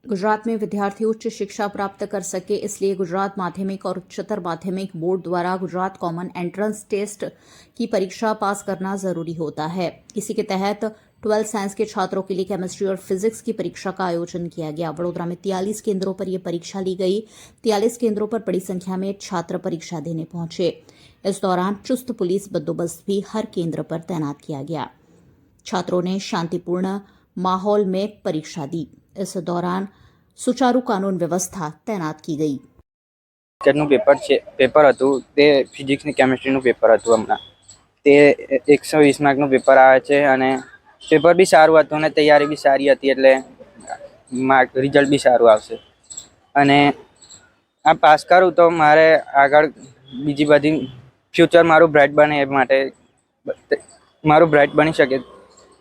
गुजरात में विद्यार्थी उच्च शिक्षा प्राप्त कर सके, इसलिए गुजरात माध्यमिक और उच्चतर माध्यमिक बोर्ड द्वारा गुजरात कॉमन एंट्रेंस टेस्ट की परीक्षा पास करना जरूरी होता है। इसी के तहत 12th साइंस के छात्रों के लिए केमिस्ट्री और फिजिक्स की परीक्षा का आयोजन किया गया। वडोदरा में 43 केंद्रों पर यह परीक्षा ली गई। 43 केंद्रों पर बड़ी संख्या में छात्र परीक्षा देने पहुंचे। इस दौरान चुस्त पुलिस बंदोबस्त भी हर केंद्र पर तैनात किया गया। छात्रों ने शांतिपूर्ण माहौल में परीक्षा दी। इस दौरान सुचारू कानून व्यवस्था तैनात की गई। पेपर હતું તે ફિઝિક્સ ને કેમિસ્ટ્રી નું પેપર હતું હમણાં તે 120 માર્ક નું પેપર આવે છે અને પેપર બી સારું હતું અને તૈયારી બી સારી હતી એટલે માર્ક રિઝલ્ટ બી સારું આવશે અને આ પાસ કરું તો મારે આગળ બીજી બધી ફ્યુચર મારું બ્રાઇટ બને એ માટે મારું બ્રાઇટ બની શકે